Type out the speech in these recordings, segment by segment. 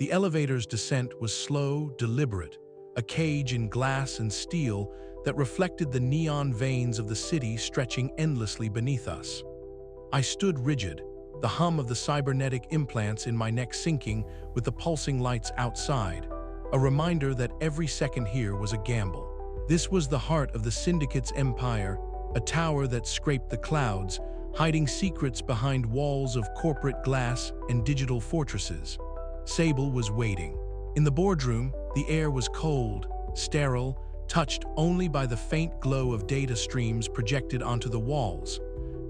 The elevator's descent was slow, deliberate, a cage in glass and steel that reflected the neon veins of the city stretching endlessly beneath us. I stood rigid, the hum of the cybernetic implants in my neck syncing with the pulsing lights outside, a reminder that every second here was a gamble. This was the heart of the Syndicate's empire, a tower that scraped the clouds, hiding secrets behind walls of corporate glass and digital fortresses. Sable was waiting. In the boardroom, the air was cold, sterile, touched only by the faint glow of data streams projected onto the walls.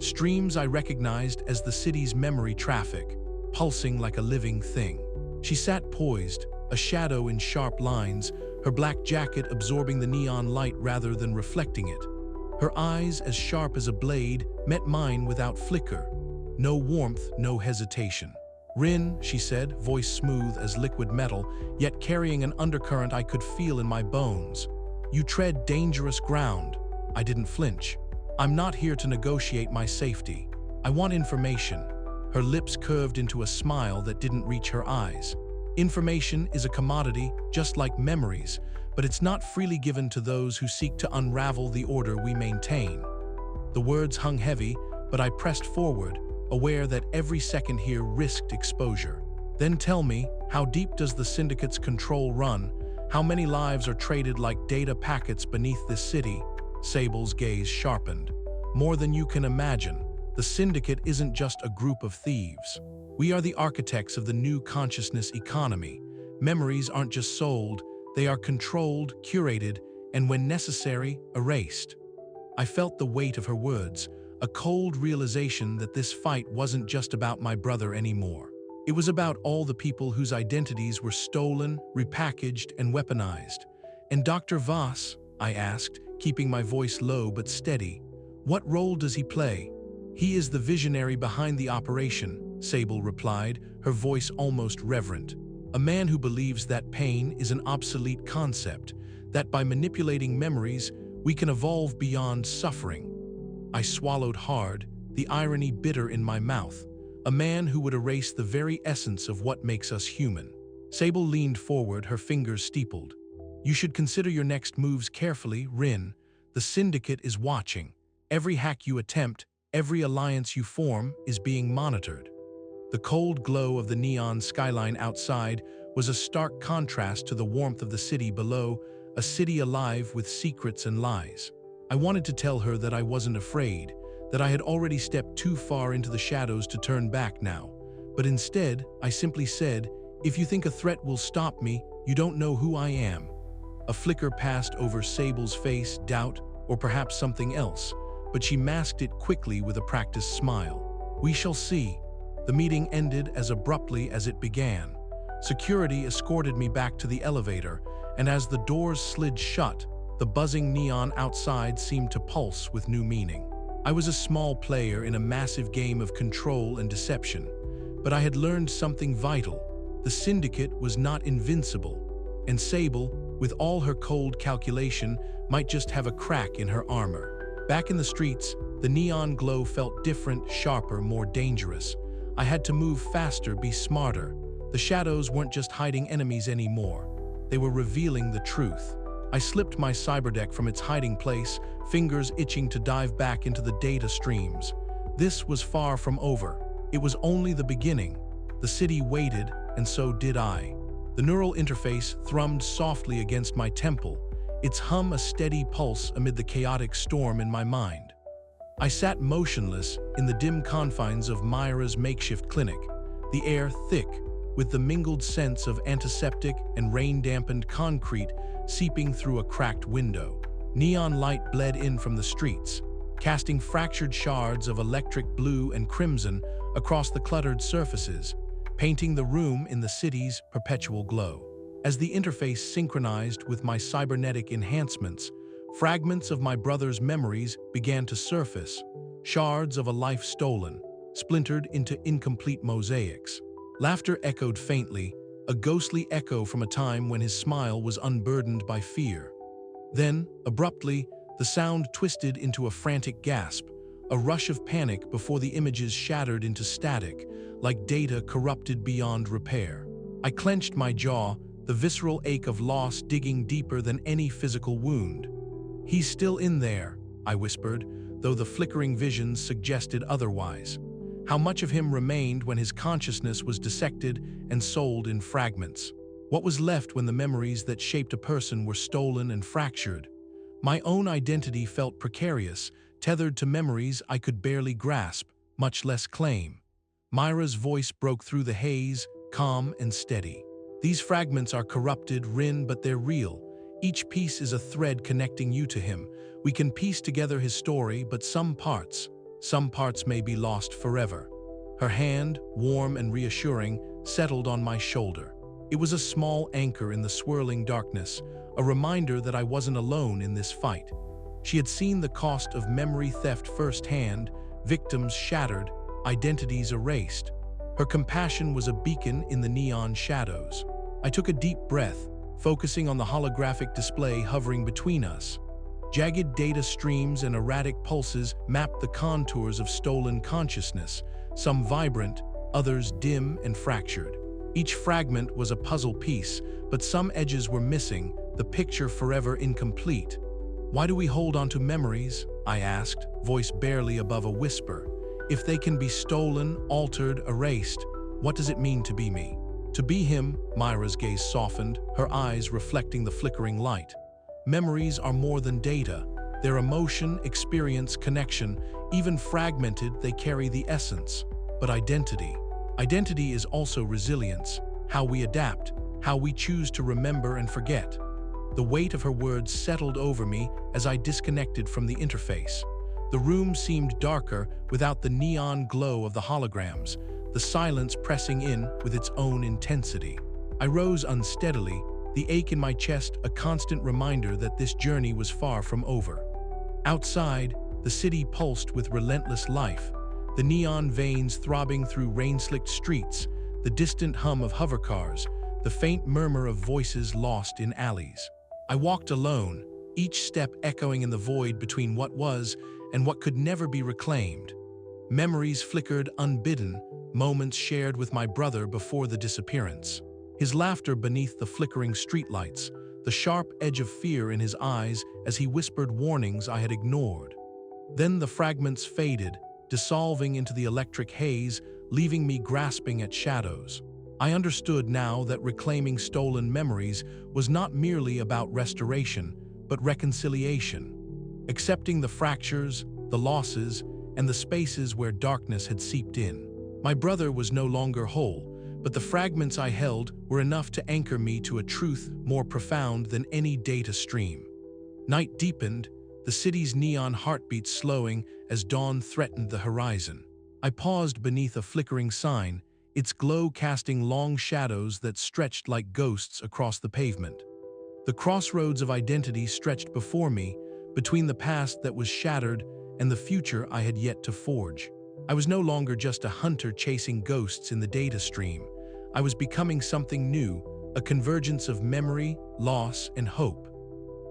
Streams I recognized as the city's memory traffic, pulsing like a living thing. She sat poised, a shadow in sharp lines, her black jacket absorbing the neon light rather than reflecting it. Her eyes, as sharp as a blade, met mine without flicker. No warmth, no hesitation. "Rin," she said, voice smooth as liquid metal, yet carrying an undercurrent I could feel in my bones. "You tread dangerous ground." I didn't flinch. "I'm not here to negotiate my safety. I want information." Her lips curved into a smile that didn't reach her eyes. "Information is a commodity, just like memories, but it's not freely given to those who seek to unravel the order we maintain." The words hung heavy, but I pressed forward, aware that every second here risked exposure. "Then tell me, how deep does the Syndicate's control run? How many lives are traded like data packets beneath this city?" Sable's gaze sharpened. "More than you can imagine. The Syndicate isn't just a group of thieves. We are the architects of the new consciousness economy. Memories aren't just sold, they are controlled, curated, and when necessary, erased." I felt the weight of her words, a cold realization that this fight wasn't just about my brother anymore. It was about all the people whose identities were stolen, repackaged, and weaponized. "And Dr. Voss?" I asked, keeping my voice low but steady. "What role does he play?" "He is the visionary behind the operation," Sable replied, her voice almost reverent. "A man who believes that pain is an obsolete concept, that by manipulating memories, we can evolve beyond suffering." I swallowed hard, the irony bitter in my mouth. A man who would erase the very essence of what makes us human. Sable leaned forward, her fingers steepled. "You should consider your next moves carefully, Rin. The Syndicate is watching. Every hack you attempt, every alliance you form, is being monitored." The cold glow of the neon skyline outside was a stark contrast to the warmth of the city below, a city alive with secrets and lies. I wanted to tell her that I wasn't afraid, that I had already stepped too far into the shadows to turn back now. But instead, I simply said, "If you think a threat will stop me, you don't know who I am." A flicker passed over Sable's face, doubt, or perhaps something else, but she masked it quickly with a practiced smile. "We shall see." The meeting ended as abruptly as it began. Security escorted me back to the elevator, and as the doors slid shut, the buzzing neon outside seemed to pulse with new meaning. I was a small player in a massive game of control and deception, but I had learned something vital. The Syndicate was not invincible, and Sable, with all her cold calculation, might just have a crack in her armor. Back in the streets, the neon glow felt different, sharper, more dangerous. I had to move faster, be smarter. The shadows weren't just hiding enemies anymore. They were revealing the truth. I slipped my cyberdeck from its hiding place, fingers itching to dive back into the data streams. This was far from over. It was only the beginning. The city waited, and so did I. The neural interface thrummed softly against my temple, its hum a steady pulse amid the chaotic storm in my mind. I sat motionless in the dim confines of Myra's makeshift clinic, the air thick, with the mingled scents of antiseptic and rain-dampened concrete seeping through a cracked window. Neon light bled in from the streets, casting fractured shards of electric blue and crimson across the cluttered surfaces, painting the room in the city's perpetual glow. As the interface synchronized with my cybernetic enhancements, fragments of my brother's memories began to surface, shards of a life stolen, splintered into incomplete mosaics. Laughter echoed faintly, a ghostly echo from a time when his smile was unburdened by fear. Then, abruptly, the sound twisted into a frantic gasp, a rush of panic before the images shattered into static, like data corrupted beyond repair. I clenched my jaw, the visceral ache of loss digging deeper than any physical wound. "He's still in there," I whispered, though the flickering visions suggested otherwise. How much of him remained when his consciousness was dissected and sold in fragments? What was left when the memories that shaped a person were stolen and fractured? My own identity felt precarious, tethered to memories I could barely grasp, much less claim. Myra's voice broke through the haze, calm and steady. "These fragments are corrupted, Rin, but they're real. Each piece is a thread connecting you to him. We can piece together his story, but some parts may be lost forever." Her hand, warm and reassuring, settled on my shoulder. It was a small anchor in the swirling darkness, a reminder that I wasn't alone in this fight. She had seen the cost of memory theft firsthand, victims shattered, identities erased. Her compassion was a beacon in the neon shadows. I took a deep breath, focusing on the holographic display hovering between us. Jagged data streams and erratic pulses mapped the contours of stolen consciousness, some vibrant, others dim and fractured. Each fragment was a puzzle piece, but some edges were missing, the picture forever incomplete. "Why do we hold on to memories?" I asked, voice barely above a whisper. "If they can be stolen, altered, erased, what does it mean to be me?" "To be him," Myra's gaze softened, her eyes reflecting the flickering light. "Memories are more than data. They're emotion, experience, connection. Even fragmented, they carry the essence. But identity is also resilience, how we adapt, how we choose to remember and forget." The weight of her words settled over me as I disconnected from the interface. The room seemed darker without the neon glow of the holograms, the silence pressing in with its own intensity. I rose unsteadily, the ache in my chest a constant reminder that this journey was far from over. Outside, the city pulsed with relentless life, the neon veins throbbing through rain-slicked streets, the distant hum of hovercars, the faint murmur of voices lost in alleys. I walked alone, each step echoing in the void between what was and what could never be reclaimed. Memories flickered unbidden, moments shared with my brother before the disappearance. His laughter beneath the flickering streetlights, the sharp edge of fear in his eyes as he whispered warnings I had ignored. Then the fragments faded, dissolving into the electric haze, leaving me grasping at shadows. I understood now that reclaiming stolen memories was not merely about restoration, but reconciliation. Accepting the fractures, the losses, and the spaces where darkness had seeped in. My brother was no longer whole, but the fragments I held were enough to anchor me to a truth more profound than any data stream. Night deepened, the city's neon heartbeats slowing as dawn threatened the horizon. I paused beneath a flickering sign, its glow casting long shadows that stretched like ghosts across the pavement. The crossroads of identity stretched before me, between the past that was shattered and the future I had yet to forge. I was no longer just a hunter chasing ghosts in the data stream. I was becoming something new, a convergence of memory, loss, and hope.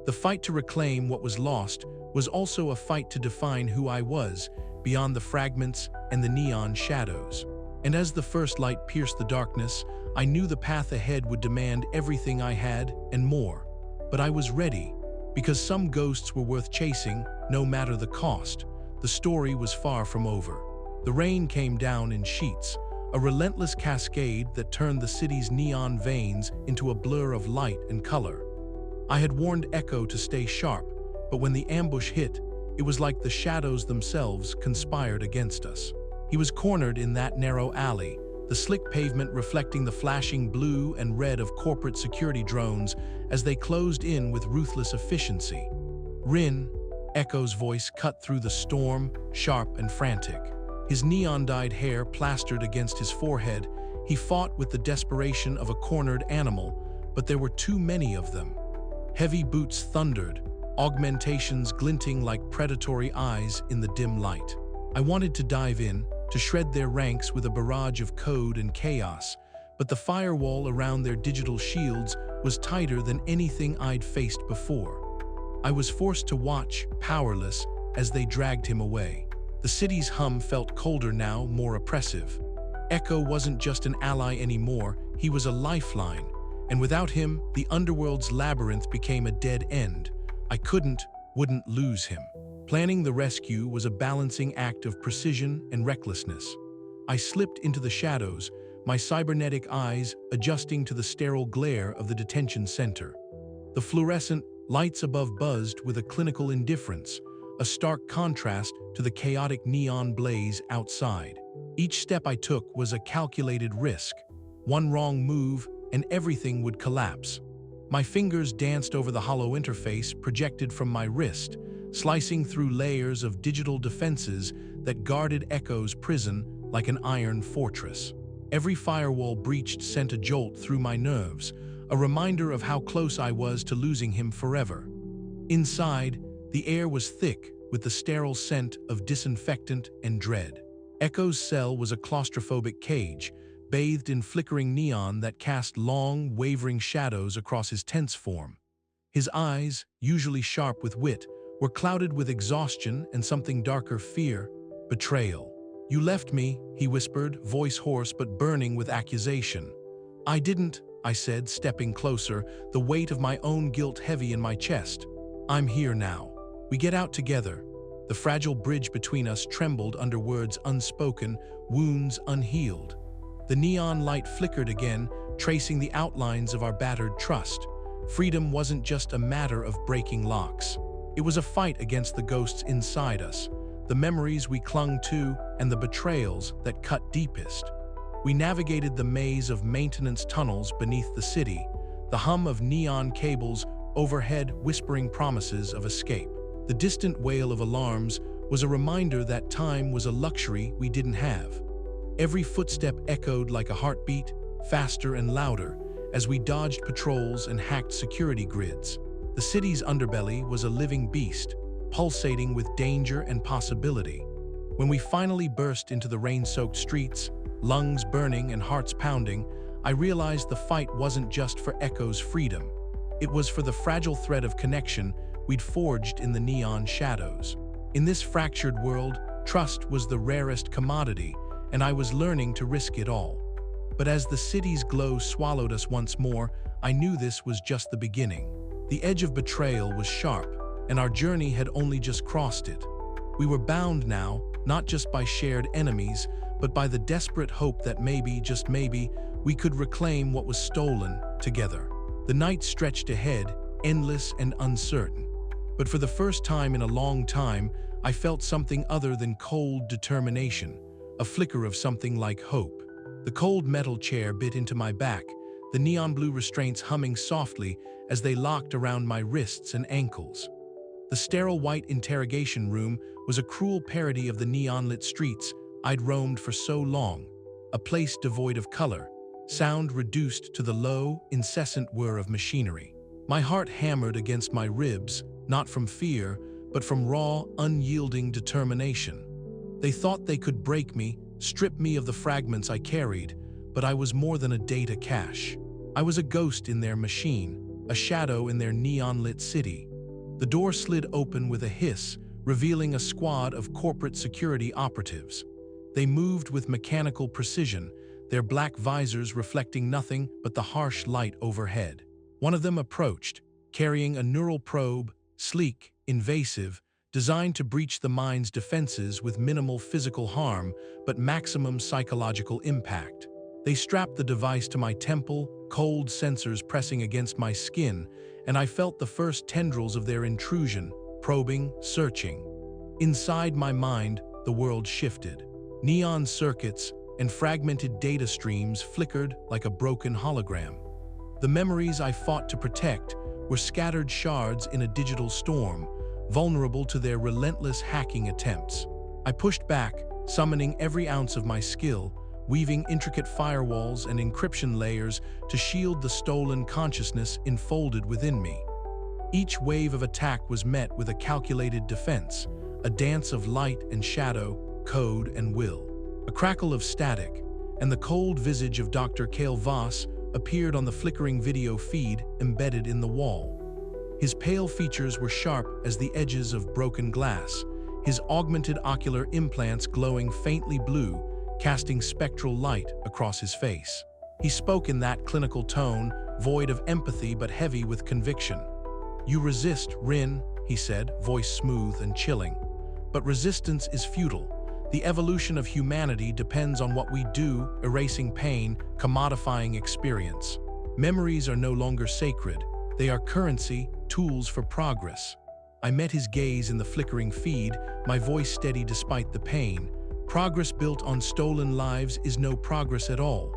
The fight to reclaim what was lost was also a fight to define who I was, beyond the fragments and the neon shadows. And as the first light pierced the darkness, I knew the path ahead would demand everything I had and more. But I was ready, because some ghosts were worth chasing, no matter the cost. The story was far from over. The rain came down in sheets, a relentless cascade that turned the city's neon veins into a blur of light and color. I had warned Echo to stay sharp, but when the ambush hit, it was like the shadows themselves conspired against us. He was cornered in that narrow alley, the slick pavement reflecting the flashing blue and red of corporate security drones as they closed in with ruthless efficiency. "Rin," Echo's voice cut through the storm, sharp and frantic. His neon-dyed hair plastered against his forehead, he fought with the desperation of a cornered animal, but there were too many of them. Heavy boots thundered, augmentations glinting like predatory eyes in the dim light. I wanted to dive in, to shred their ranks with a barrage of code and chaos, but the firewall around their digital shields was tighter than anything I'd faced before. I was forced to watch, powerless, as they dragged him away. The city's hum felt colder now, more oppressive. Echo wasn't just an ally anymore, he was a lifeline. And without him, the underworld's labyrinth became a dead end. I wouldn't lose him. Planning the rescue was a balancing act of precision and recklessness. I slipped into the shadows, my cybernetic eyes adjusting to the sterile glare of the detention center. The fluorescent lights above buzzed with a clinical indifference, a stark contrast to the chaotic neon blaze outside. Each step I took was a calculated risk. One wrong move, and everything would collapse. My fingers danced over the hollow interface projected from my wrist, slicing through layers of digital defenses that guarded Echo's prison like an iron fortress. Every firewall breached sent a jolt through my nerves, a reminder of how close I was to losing him forever. Inside, the air was thick with the sterile scent of disinfectant and dread. Echo's cell was a claustrophobic cage, bathed in flickering neon that cast long, wavering shadows across his tense form. His eyes, usually sharp with wit, were clouded with exhaustion and something darker: fear, betrayal. "You left me," he whispered, voice hoarse but burning with accusation. "I didn't," I said, stepping closer, the weight of my own guilt heavy in my chest. "I'm here now. We get out together." The fragile bridge between us trembled under words unspoken, wounds unhealed. The neon light flickered again, tracing the outlines of our battered trust. Freedom wasn't just a matter of breaking locks. It was a fight against the ghosts inside us, the memories we clung to and the betrayals that cut deepest. We navigated the maze of maintenance tunnels beneath the city, the hum of neon cables overhead whispering promises of escape. The distant wail of alarms was a reminder that time was a luxury we didn't have. Every footstep echoed like a heartbeat, faster and louder, as we dodged patrols and hacked security grids. The city's underbelly was a living beast, pulsating with danger and possibility. When we finally burst into the rain-soaked streets, lungs burning and hearts pounding, I realized the fight wasn't just for Echo's freedom. It was for the fragile thread of connection we'd forged in the neon shadows. In this fractured world, trust was the rarest commodity, and I was learning to risk it all. But as the city's glow swallowed us once more, I knew this was just the beginning. The edge of betrayal was sharp, and our journey had only just crossed it. We were bound now, not just by shared enemies, but by the desperate hope that maybe, just maybe, we could reclaim what was stolen together. The night stretched ahead, endless and uncertain. But for the first time in a long time, I felt something other than cold determination, a flicker of something like hope. The cold metal chair bit into my back, the neon blue restraints humming softly as they locked around my wrists and ankles. The sterile white interrogation room was a cruel parody of the neon-lit streets I'd roamed for so long, a place devoid of color, sound reduced to the low, incessant whir of machinery. My heart hammered against my ribs, not from fear, but from raw, unyielding determination. They thought they could break me, strip me of the fragments I carried, but I was more than a data cache. I was a ghost in their machine, a shadow in their neon-lit city. The door slid open with a hiss, revealing a squad of corporate security operatives. They moved with mechanical precision, their black visors reflecting nothing but the harsh light overhead. One of them approached, carrying a neural probe, sleek, invasive, designed to breach the mind's defenses with minimal physical harm but maximum psychological impact. They strapped the device to my temple, cold sensors pressing against my skin, and I felt the first tendrils of their intrusion, probing, searching. Inside my mind, the world shifted. Neon circuits and fragmented data streams flickered like a broken hologram. The memories I fought to protect were scattered shards in a digital storm, vulnerable to their relentless hacking attempts. I pushed back, summoning every ounce of my skill, weaving intricate firewalls and encryption layers to shield the stolen consciousness enfolded within me. Each wave of attack was met with a calculated defense, a dance of light and shadow, code and will. A crackle of static, and the cold visage of Dr. Kale Voss appeared on the flickering video feed embedded in the wall. His pale features were sharp as the edges of broken glass, his augmented ocular implants glowing faintly blue, casting spectral light across his face. He spoke in that clinical tone, void of empathy but heavy with conviction. "You resist, Rin," he said, voice smooth and chilling. "But resistance is futile. The evolution of humanity depends on what we do, erasing pain, commodifying experience. Memories are no longer sacred. They are currency, tools for progress." I met his gaze in the flickering feed, my voice steady despite the pain. Progress built on stolen lives is no progress at all.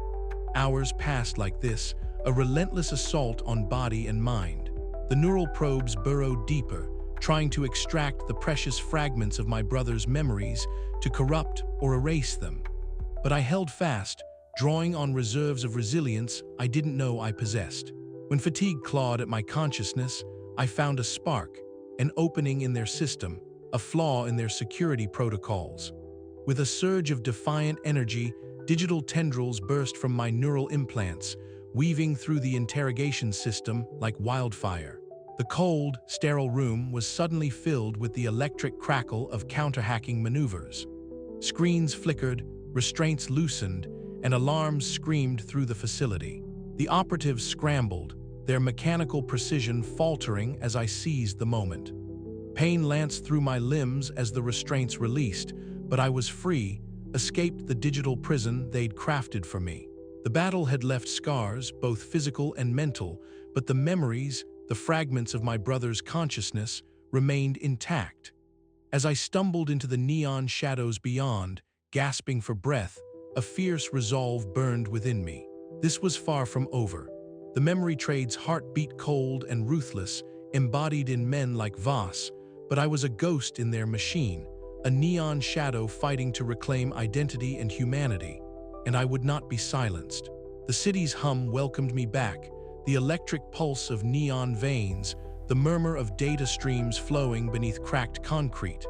Hours passed like this, a relentless assault on body and mind. The neural probes burrowed deeper, trying to extract the precious fragments of my brother's memories, to corrupt or erase them. But I held fast, drawing on reserves of resilience I didn't know I possessed. When fatigue clawed at my consciousness, I found a spark, an opening in their system, a flaw in their security protocols. With a surge of defiant energy, digital tendrils burst from my neural implants, weaving through the interrogation system like wildfire. The cold, sterile room was suddenly filled with the electric crackle of counter-hacking maneuvers. Screens flickered, restraints loosened, and alarms screamed through the facility. The operatives scrambled, their mechanical precision faltering as I seized the moment. Pain lanced through my limbs as the restraints released, but I was free, escaped the digital prison they'd crafted for me. The battle had left scars, both physical and mental, but the memories, the fragments of my brother's consciousness, remained intact. As I stumbled into the neon shadows beyond, gasping for breath, a fierce resolve burned within me. This was far from over. The memory trade's heart beat cold and ruthless, embodied in men like Voss, but I was a ghost in their machine, a neon shadow fighting to reclaim identity and humanity, and I would not be silenced. The city's hum welcomed me back, the electric pulse of neon veins, the murmur of data streams flowing beneath cracked concrete.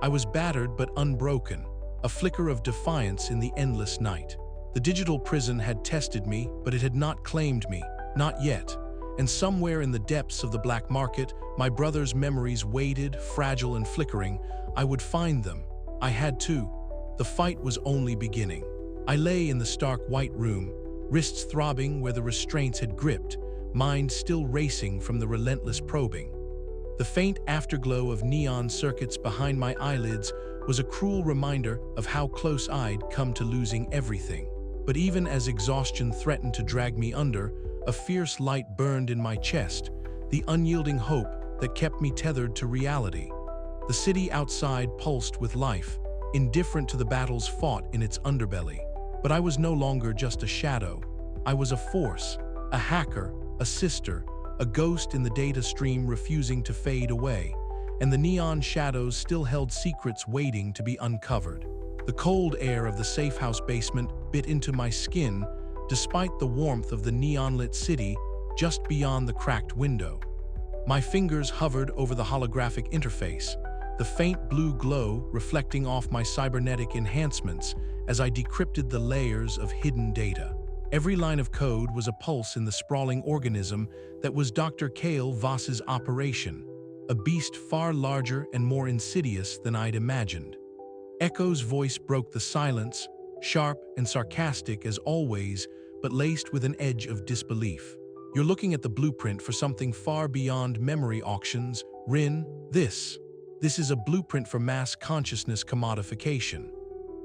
I was battered but unbroken, a flicker of defiance in the endless night. The digital prison had tested me, but it had not claimed me, not yet. And somewhere in the depths of the black market, my brother's memories waited, fragile and flickering. I would find them. I had to. The fight was only beginning. I lay in the stark white room, wrists throbbing where the restraints had gripped, mind still racing from the relentless probing. The faint afterglow of neon circuits behind my eyelids was a cruel reminder of how close I'd come to losing everything. But even as exhaustion threatened to drag me under, a fierce light burned in my chest, the unyielding hope that kept me tethered to reality. The city outside pulsed with life, indifferent to the battles fought in its underbelly. But I was no longer just a shadow. I was a force, a hacker, a sister, a ghost in the data stream refusing to fade away, and the neon shadows still held secrets waiting to be uncovered. The cold air of the safe house basement bit into my skin, despite the warmth of the neon-lit city just beyond the cracked window. My fingers hovered over the holographic interface, the faint blue glow reflecting off my cybernetic enhancements as I decrypted the layers of hidden data. Every line of code was a pulse in the sprawling organism that was Dr. Kale Voss's operation, a beast far larger and more insidious than I'd imagined. Echo's voice broke the silence, sharp and sarcastic as always, but laced with an edge of disbelief. "You're looking at the blueprint for something far beyond memory auctions, Rin. This is a blueprint for mass consciousness commodification."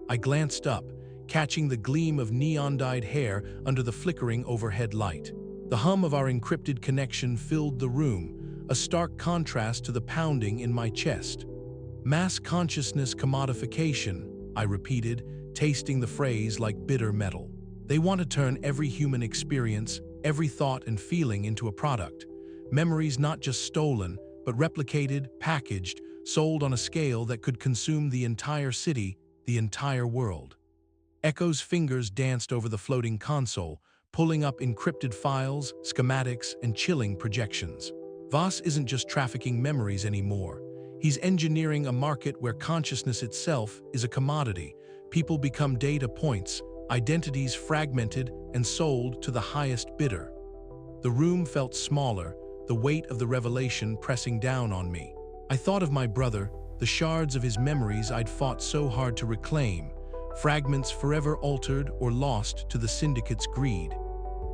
I glanced up, catching the gleam of neon-dyed hair under the flickering overhead light. The hum of our encrypted connection filled the room, a stark contrast to the pounding in my chest. "Mass consciousness commodification," I repeated, tasting the phrase like bitter metal. They want to turn every human experience, every thought and feeling into a product. Memories not just stolen, but replicated, packaged, sold on a scale that could consume the entire city, the entire world. Echo's fingers danced over the floating console, pulling up encrypted files, schematics, and chilling projections. Voss isn't just trafficking memories anymore. He's engineering a market where consciousness itself is a commodity. People become data points, identities fragmented and sold to the highest bidder. The room felt smaller, the weight of the revelation pressing down on me. I thought of my brother, the shards of his memories I'd fought so hard to reclaim, fragments forever altered or lost to the syndicate's greed.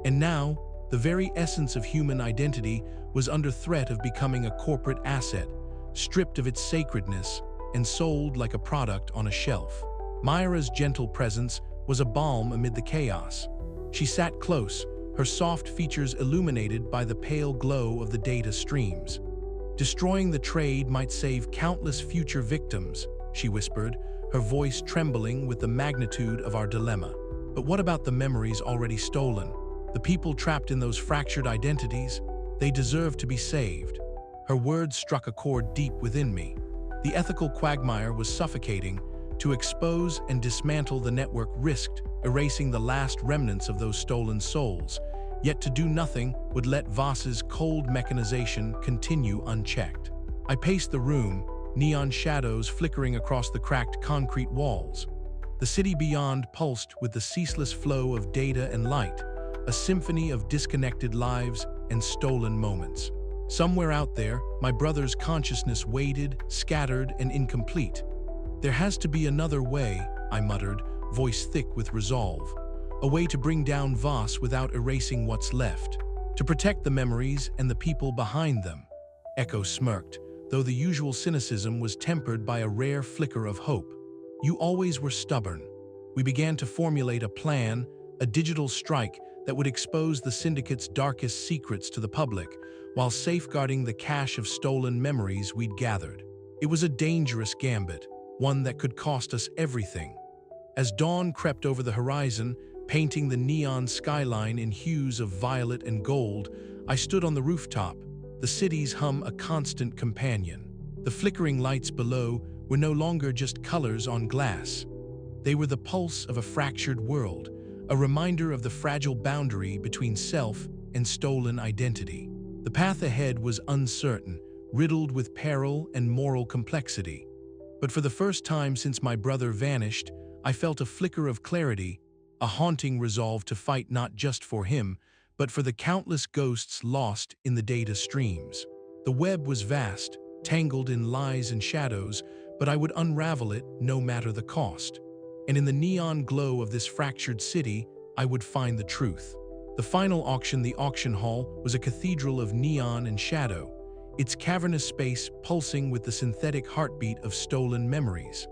And now, the very essence of human identity was under threat of becoming a corporate asset, stripped of its sacredness and sold like a product on a shelf. Myra's gentle presence was a balm amid the chaos. She sat close, her soft features illuminated by the pale glow of the data streams. "Destroying the trade might save countless future victims," she whispered, her voice trembling with the magnitude of our dilemma. "But what about the memories already stolen? The people trapped in those fractured identities? They deserve to be saved." Her words struck a chord deep within me. The ethical quagmire was suffocating. To expose and dismantle the network risked erasing the last remnants of those stolen souls, yet to do nothing would let Voss's cold mechanization continue unchecked. I paced the room, neon shadows flickering across the cracked concrete walls. The city beyond pulsed with the ceaseless flow of data and light, a symphony of disconnected lives and stolen moments. Somewhere out there, my brother's consciousness waited, scattered, and incomplete. "There has to be another way," I muttered, voice thick with resolve. "A way to bring down Voss without erasing what's left. To protect the memories and the people behind them." Echo smirked, though the usual cynicism was tempered by a rare flicker of hope. "You always were stubborn." We began to formulate a plan, a digital strike that would expose the syndicate's darkest secrets to the public, while safeguarding the cache of stolen memories we'd gathered. It was a dangerous gambit, one that could cost us everything. As dawn crept over the horizon, painting the neon skyline in hues of violet and gold, I stood on the rooftop, the city's hum a constant companion. The flickering lights below were no longer just colors on glass. They were the pulse of a fractured world, a reminder of the fragile boundary between self and stolen identity. The path ahead was uncertain, riddled with peril and moral complexity. But for the first time since my brother vanished, I felt a flicker of clarity, a haunting resolve to fight not just for him, but for the countless ghosts lost in the data streams. The web was vast, tangled in lies and shadows, but I would unravel it no matter the cost. And in the neon glow of this fractured city, I would find the truth. The final auction, the auction hall, was a cathedral of neon and shadow, its cavernous space pulsing with the synthetic heartbeat of stolen memories.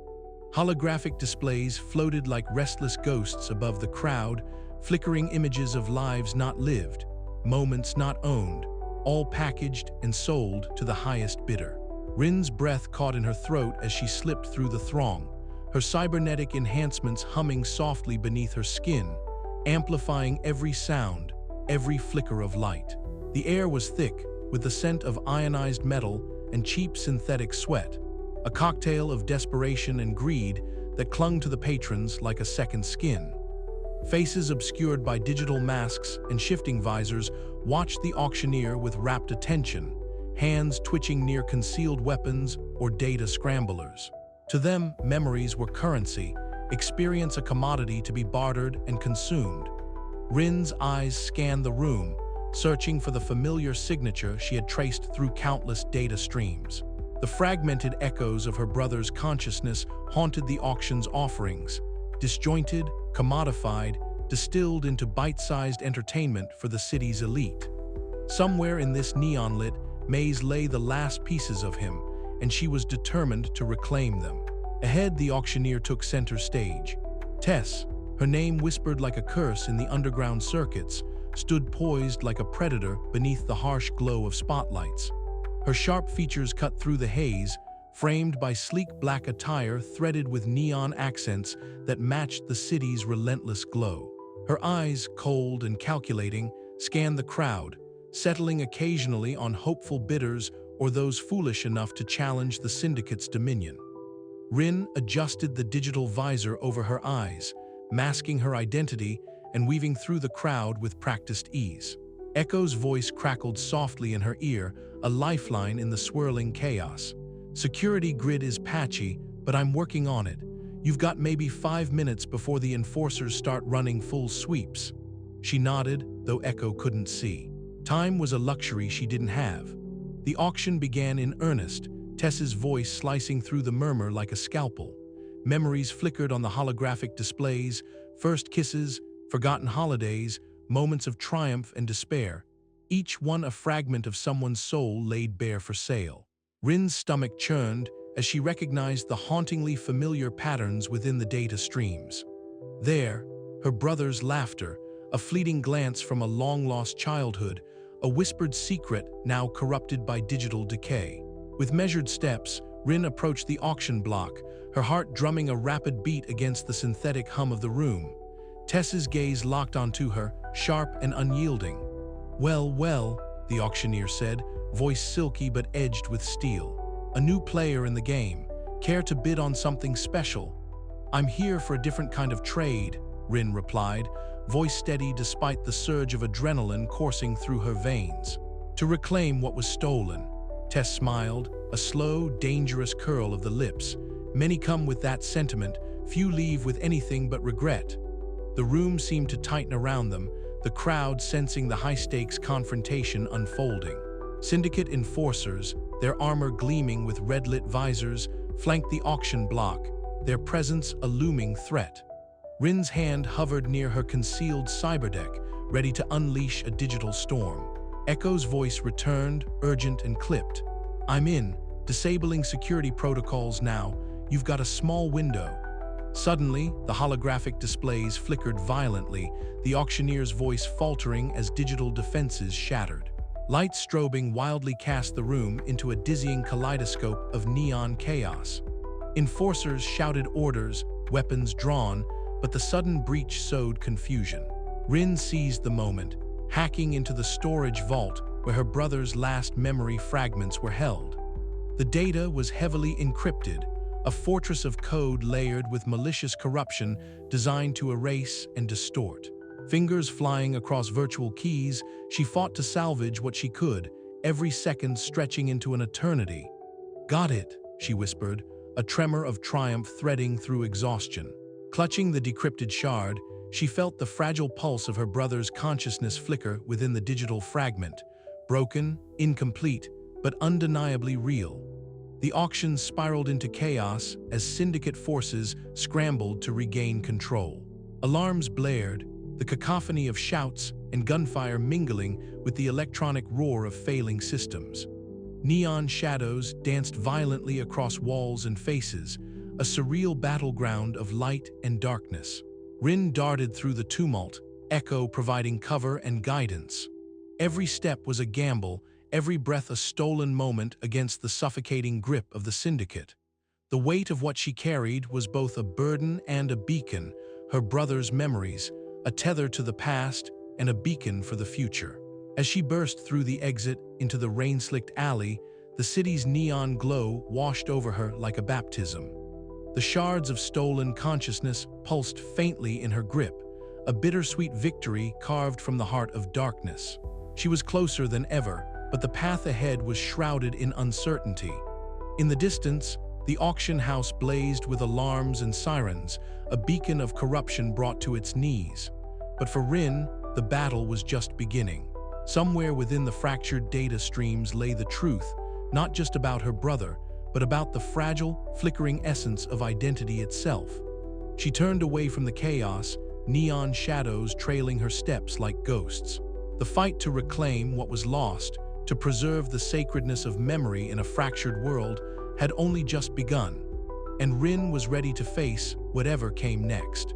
Holographic displays floated like restless ghosts above the crowd, flickering images of lives not lived, moments not owned, all packaged and sold to the highest bidder. Rin's breath caught in her throat as she slipped through the throng, her cybernetic enhancements humming softly beneath her skin, amplifying every sound, every flicker of light. The air was thick, with the scent of ionized metal and cheap synthetic sweat, a cocktail of desperation and greed that clung to the patrons like a second skin. Faces obscured by digital masks and shifting visors watched the auctioneer with rapt attention, hands twitching near concealed weapons or data scramblers. To them, memories were currency, experience a commodity to be bartered and consumed. Rin's eyes scanned the room, searching for the familiar signature she had traced through countless data streams. The fragmented echoes of her brother's consciousness haunted the auction's offerings, disjointed, commodified, distilled into bite-sized entertainment for the city's elite. Somewhere in this neon-lit maze lay the last pieces of him, and she was determined to reclaim them. Ahead, the auctioneer took center stage. Tess, her name whispered like a curse in the underground circuits, stood poised like a predator beneath the harsh glow of spotlights. Her sharp features cut through the haze, framed by sleek black attire threaded with neon accents that matched the city's relentless glow. Her eyes, cold and calculating, scanned the crowd, settling occasionally on hopeful bidders or those foolish enough to challenge the syndicate's dominion. Rin adjusted the digital visor over her eyes, masking her identity and weaving through the crowd with practiced ease. Echo's voice crackled softly in her ear, a lifeline in the swirling chaos. "Security grid is patchy, but I'm working on it. You've got maybe 5 minutes before the enforcers start running full sweeps." She nodded, though Echo couldn't see. Time was a luxury she didn't have. The auction began in earnest, Tess's voice slicing through the murmur like a scalpel. Memories flickered on the holographic displays, first kisses, forgotten holidays, moments of triumph and despair, each one a fragment of someone's soul laid bare for sale. Rin's stomach churned as she recognized the hauntingly familiar patterns within the data streams. There, her brother's laughter, a fleeting glance from a long-lost childhood, a whispered secret now corrupted by digital decay. With measured steps, Rin approached the auction block, her heart drumming a rapid beat against the synthetic hum of the room. Tess's gaze locked onto her, sharp and unyielding. "Well, well," the auctioneer said, voice silky but edged with steel. "A new player in the game. Care to bid on something special?" "I'm here for a different kind of trade," Rin replied, voice steady despite the surge of adrenaline coursing through her veins. "To reclaim what was stolen." Tess smiled, a slow, dangerous curl of the lips. "Many come with that sentiment, few leave with anything but regret." The room seemed to tighten around them, the crowd sensing the high-stakes confrontation unfolding. Syndicate enforcers, their armor gleaming with red-lit visors, flanked the auction block, their presence a looming threat. Rin's hand hovered near her concealed cyberdeck, ready to unleash a digital storm. Echo's voice returned, urgent and clipped. "I'm in, disabling security protocols now. You've got a small window." Suddenly, the holographic displays flickered violently, the auctioneer's voice faltering as digital defenses shattered. Lights strobing wildly cast the room into a dizzying kaleidoscope of neon chaos. Enforcers shouted orders, weapons drawn, but the sudden breach sowed confusion. Rin seized the moment, hacking into the storage vault where her brother's last memory fragments were held. The data was heavily encrypted, a fortress of code layered with malicious corruption designed to erase and distort. Fingers flying across virtual keys, she fought to salvage what she could, every second stretching into an eternity. "Got it," she whispered, a tremor of triumph threading through exhaustion. Clutching the decrypted shard, she felt the fragile pulse of her brother's consciousness flicker within the digital fragment, broken, incomplete, but undeniably real. The auction spiraled into chaos as syndicate forces scrambled to regain control. Alarms blared, the cacophony of shouts and gunfire mingling with the electronic roar of failing systems. Neon shadows danced violently across walls and faces, a surreal battleground of light and darkness. Rin darted through the tumult, Echo providing cover and guidance. Every step was a gamble, every breath a stolen moment against the suffocating grip of the syndicate. The weight of what she carried was both a burden and a beacon, her brother's memories, a tether to the past and a beacon for the future. As she burst through the exit into the rain-slicked alley, the city's neon glow washed over her like a baptism. The shards of stolen consciousness pulsed faintly in her grip, a bittersweet victory carved from the heart of darkness. She was closer than ever, but the path ahead was shrouded in uncertainty. In the distance, the auction house blazed with alarms and sirens, a beacon of corruption brought to its knees. But for Rin, the battle was just beginning. Somewhere within the fractured data streams lay the truth, not just about her brother, but about the fragile, flickering essence of identity itself. She turned away from the chaos, neon shadows trailing her steps like ghosts. The fight to reclaim what was lost, to preserve the sacredness of memory in a fractured world, had only just begun, and Rin was ready to face whatever came next.